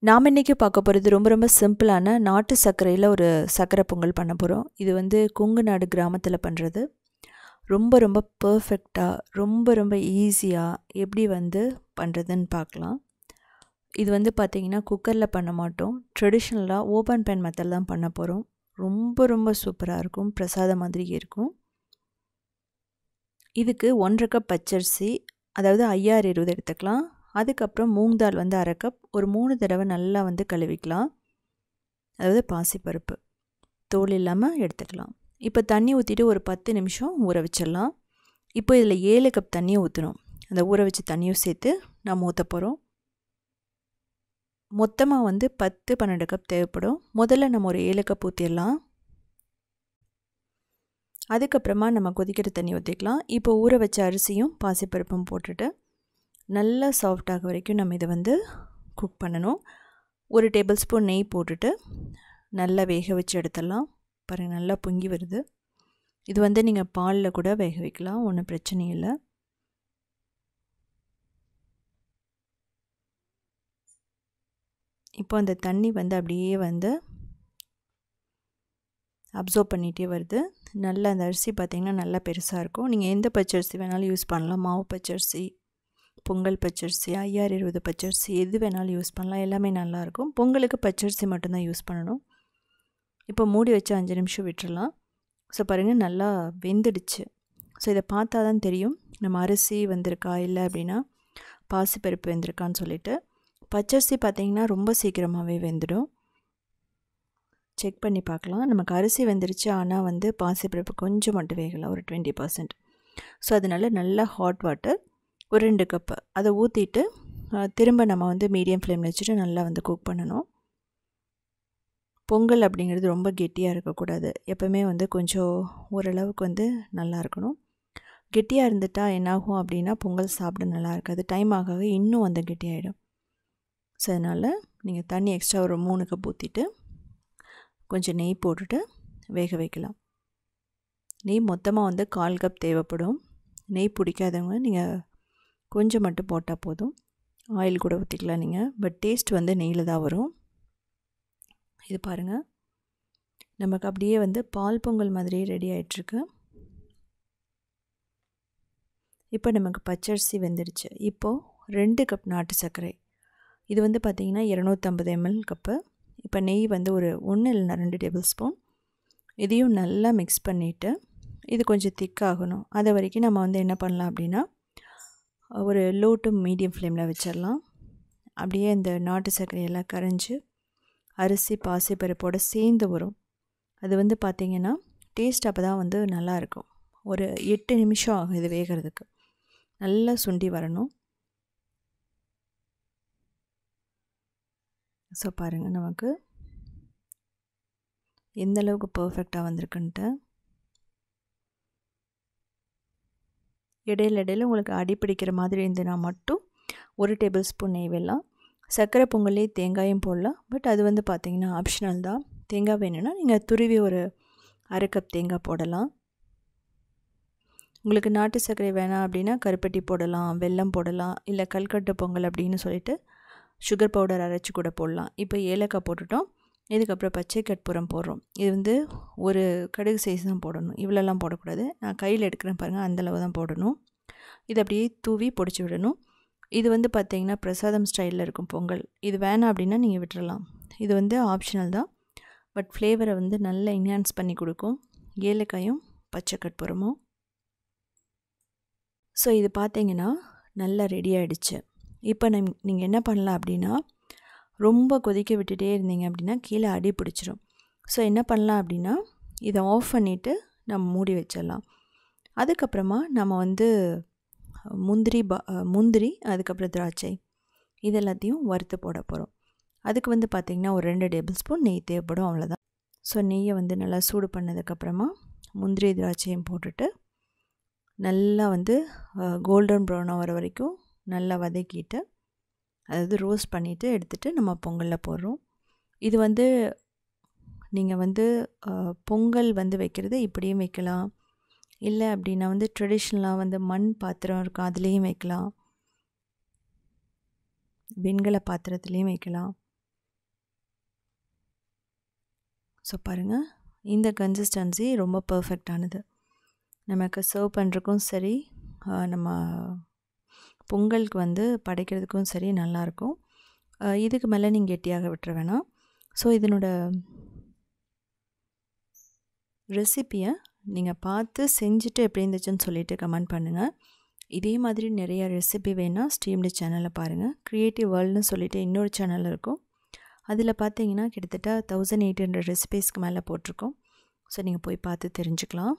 நாம் இன்றைக்கி பார்க்க போகிறது ரொம்ப ரொம்ப சிம்பிளான நாட்டு சர்க்கரையில் ஒரு சர்க்கரை பொங்கல் பண்ண போகிறோம். இது வந்து கொங்கு நாடு கிராமத்தில் பண்ணுறது. ரொம்ப ரொம்ப பர்ஃபெக்டாக ரொம்ப ரொம்ப ஈஸியாக எப்படி வந்து பண்ணுறதுன்னு பார்க்கலாம். இது வந்து பார்த்திங்கன்னா குக்கரில் பண்ண மாட்டோம். ட்ரெடிஷ்னலாக ஓப்பன் பேன் மெத்தட் தான் பண்ண போகிறோம். ரொம்ப ரொம்ப சூப்பராக இருக்கும், பிரசாதம் மாதிரி இருக்கும். இதுக்கு 1.5 கப் பச்சரிசி, அதாவது 5020 எடுத்துக்கலாம். அதுக்கப்புறம் மூங் தால் வந்து 1/2 கப், ஒரு 3 தடவை நல்லா வந்து கழுவிக்கலாம். அதாவது பாசிப்பருப்பு தோல் இல்லாமல் எடுத்துக்கலாம். இப்போ தண்ணி ஊற்றிட்டு ஒரு 10 நிமிஷம் ஊற வச்சிடலாம். இப்போ இதில் 7 கப் தண்ணியை ஊற்றணும். அந்த ஊற வச்ச தண்ணியும் சேர்த்து நம்ம ஊற்ற போகிறோம். மொத்தமாக வந்து 10-12 கப் தேவைப்படும். முதல்ல நம்ம ஒரு 7 கப் ஊற்றிடலாம். அதுக்கப்புறமா நம்ம கொதிக்கிற தண்ணி ஊற்றிக்கலாம். இப்போ ஊற வச்ச அரிசியும் பாசிப்பருப்பும் போட்டுட்டு நல்லா சாஃப்டாக வரைக்கும் நம்ம இதை வந்து குக் பண்ணணும். ஒரு டேபிள் ஸ்பூன் நெய் போட்டுட்டு நல்லா வேக வச்சு எடுத்துடலாம். பாருங்கள், நல்லா பொங்கி வருது. இது வந்து நீங்கள் பாலில் கூட வேக வைக்கலாம், ஒன்றும் பிரச்சனை இல்லை. இப்போ அந்த தண்ணி வந்து அப்படியே வந்து அப்சர்வ் பண்ணிகிட்டே வருது. நல்லா அந்த அரிசி பார்த்திங்கன்னா நல்லா பெருசாக இருக்கும். நீங்கள் எந்த பச்சரிசி வேணாலும் யூஸ் பண்ணலாம். மாவு பச்சரிசி, பொங்கல் பச்சரிசி, 5020 பச்சரிசி, எது வேணாலும் யூஸ் பண்ணலாம். எல்லாமே நல்லாயிருக்கும். பொங்கலுக்கு பச்சரிசி மட்டும்தான் யூஸ் பண்ணணும். இப்போ மூடி வச்சு 5 நிமிஷம் விட்டுறலாம். ஸோ பாருங்கள், நல்லா வெந்துடுச்சு. ஸோ இதை பார்த்தா தான் தெரியும் நம்ம அரிசி வெந்திருக்கா இல்லை அப்படின்னா பாசிப்பருப்பு வெந்திருக்கான்னு சொல்லிட்டு. பச்சரிசி பார்த்திங்கன்னா ரொம்ப சீக்கிரமாகவே வெந்துடும். செக் பண்ணி பார்க்கலாம். நமக்கு அரிசி வெந்துருச்சு, ஆனால் வந்து பாசிப்பருப்பு கொஞ்சம் மட்டும் வேகலை, ஒரு 20%. ஸோ அதனால் நல்லா ஹாட் வாட்டர் ஒரு 2 கப்பு அதை ஊற்றிட்டு திரும்ப நம்ம வந்து மீடியம் ஃப்ளேமில் வச்சுட்டு நல்லா வந்து குக் பண்ணணும். பொங்கல் அப்படிங்கிறது ரொம்ப கெட்டியாக இருக்கக்கூடாது. எப்போவுமே வந்து கொஞ்சம் ஓரளவுக்கு வந்து நல்லா இருக்கணும். கெட்டியாக இருந்துட்டால் என்னாகும் அப்படின்னா பொங்கல் சாப்பிட நல்லா இருக்காது. டைம் ஆக இன்னும் வந்து கெட்டியாகிடும். ஸோ அதனால் நீங்கள் தண்ணி எக்ஸ்ட்ரா ஒரு 3 கப் ஊற்றிட்டு கொஞ்சம் நெய் போட்டுட்டு வேக வைக்கலாம். நெய் மொத்தமாக வந்து 1/4 கப் தேவைப்படும். நெய் பிடிக்காதவங்க நீங்கள் கொஞ்சம் மட்டும் போட்டால் போதும். ஆயில் கூட ஊற்றிக்கலாம் நீங்கள், பட் டேஸ்ட் வந்து நெய்யில் தான் வரும். இது பாருங்கள், நமக்கு அப்படியே வந்து பால் பொங்கல் மாதிரியே ரெடி ஆகிட்டுருக்கு. இப்போ நமக்கு பச்சரிசி வெந்துடுச்சு. இப்போது 2 கப் நாட்டு சர்க்கரை, இது வந்து பார்த்திங்கன்னா 250 ml கப்பு. இப்போ நெய் வந்து ஒரு 1 இல்லைனா 2 டேபிள் ஸ்பூன். இதையும் நல்லா மிக்ஸ் பண்ணிவிட்டு இது கொஞ்சம் திக்காகணும். அது வரைக்கும் நம்ம வந்து என்ன பண்ணலாம் அப்படின்னா ஒரு லோ டு மீடியம் ஃப்ளேமில் வச்சிடலாம். அப்படியே இந்த நாட்டு சர்க்கரையெல்லாம் கரைஞ்சி அரிசி பாசிப்பருப்போடு சேர்ந்து வரும். அது வந்து பார்த்திங்கன்னா டேஸ்ட் அப்போ தான் வந்து நல்லாயிருக்கும். ஒரு 8 நிமிஷம் ஆகும் இது வேகிறதுக்கு. நல்லா சுண்டி வரணும். ஸோ பாருங்கள் நமக்கு எந்த அளவுக்கு பர்ஃபெக்டாக வந்திருக்குன்ட்டு. இடையில உங்களுக்கு அடி பிடிக்கிற மாதிரி இருந்ததுன்னா மட்டும் ஒரு டேபிள் ஸ்பூன் நெய் வெல்லம். சர்க்கரை பொங்கல்லே தேங்காயும் போடலாம், பட் அது வந்து பார்த்திங்கன்னா ஆப்ஷனல் தான். தேங்காய் வேணும்னா நீங்கள் துருவி ஒரு 1/2 கப் தேங்காய் போடலாம். உங்களுக்கு நாட்டு சர்க்கரை வேணாம் அப்படின்னா கருப்பட்டி போடலாம், வெல்லம் போடலாம், இல்லை கல்கட்டு பொங்கல் அப்படின்னு சொல்லிட்டு சுகர் பவுடர் அரைச்சி கூட போடலாம். இப்போ ஏலக்காய் போட்டுட்டோம். இதுக்கப்புறம் பச்சை கற்பூரம் போடுறோம். இது வந்து ஒரு கடுகு சைஸ் தான் போடணும், இவ்வளோலாம் போடக்கூடாது. நான் கையில் எடுக்கிறேன் பாருங்கள், அந்தளவு தான் போடணும். இது அப்படியே தூவி பொடிச்சு விடணும். இது வந்து பார்த்திங்கன்னா பிரசாதம் ஸ்டைலில் இருக்கும் பொங்கல். இது வேணாம் அப்படின்னா நீங்கள் விட்டுறலாம். இது வந்து ஆப்ஷனல் தான், பட் ஃப்ளேவரை வந்து நல்லா என்ஹான்ஸ் பண்ணி கொடுக்கும் ஏலக்காயும் பச்சை கற்பூரமும். ஸோ இது பார்த்திங்கன்னா நல்லா ரெடி ஆகிடுச்சு. இப்போ நீங்கள் என்ன பண்ணலாம் அப்படின்னா ரொம்ப கொதிக்க விட்டுட்டே இருந்தீங்க அப்படின்னா கீழே அடி பிடிச்சிரும். ஸோ என்ன பண்ணலாம் அப்படின்னா இதை ஆஃப் பண்ணிவிட்டு நம்ம மூடி வச்சிடலாம். அதுக்கப்புறமா நம்ம வந்து முந்திரி அதுக்கப்புறம் திராட்சை இது எல்லாத்தையும் வறுத்து போட போகிறோம். அதுக்கு வந்து பார்த்திங்கன்னா ஒரு 2 டேபிள் ஸ்பூன் நெய் தேவைப்படும், அவ்வளோதான். ஸோ நெய்யை வந்து நல்லா சூடு பண்ணதுக்கப்புறமா முந்திரி திராட்சையும் போட்டுட்டு நல்லா வந்து கோல்டன் ப்ரௌனாக வர வரைக்கும் நல்லா வதக்கிட்டு, அதாவது ரோஸ்ட் பண்ணிவிட்டு எடுத்துகிட்டு நம்ம பொங்கலில் போடுறோம். இது வந்து நீங்கள் வந்து பொங்கல் வந்து வைக்கிறது இப்படியும் வைக்கலாம், இல்லை அப்படின்னா வந்து ட்ரெடிஷ்னலாக வந்து மண் பாத்திரம் இருக்கும் அதுலேயும் வைக்கலாம், வெண்கல பாத்திரத்துலேயும் வைக்கலாம். ஸோ பாருங்கள், இந்த கன்சிஸ்டன்சி ரொம்ப பர்ஃபெக்டானது. நமக்கு சர்வ் பண்ணுறதுக்கும் சரி, நம்ம பொங்கலுக்கு வந்து படைக்கிறதுக்கும் சரி நல்லாயிருக்கும். இதுக்கு மேலே நீங்கள் கெட்டியாக விட்டுற வேணாம். ஸோ இதனோட ரெசிப்பியை நீங்கள் பார்த்து செஞ்சுட்டு எப்படி இருந்துச்சுன்னு சொல்லிவிட்டு கமெண்ட் பண்ணுங்கள். இதே மாதிரி நிறைய ரெசிபி வேணால் ஸ்ட்ரீம்டு சேனலில் பாருங்கள். க்ரியேட்டிவ் வேர்ல்டுன்னு சொல்லிவிட்டு இன்னொரு சேனல் இருக்கும். அதில் பார்த்தீங்கன்னா கிட்டத்தட்ட 1800 ரெசிபீஸ்க்கு மேலே போட்டிருக்கோம். ஸோ நீங்கள் போய் பார்த்து தெரிஞ்சுக்கலாம்.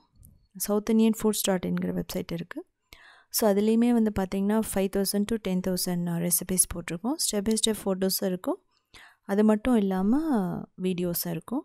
சவுத் இண்டியன் ஃபுட்ஸ்.inங்கிற வெப்சைட் இருக்குது. ஸோ அதுலேயுமே வந்து பார்த்திங்கன்னா 5000 to 10,000 ரெசிபீஸ் போட்டிருக்கோம். ஸ்டெப் பை ஸ்டெப் ஃபோட்டோஸும் இருக்கும். அது மட்டும் இல்லாமல் வீடியோஸும் இருக்கும்.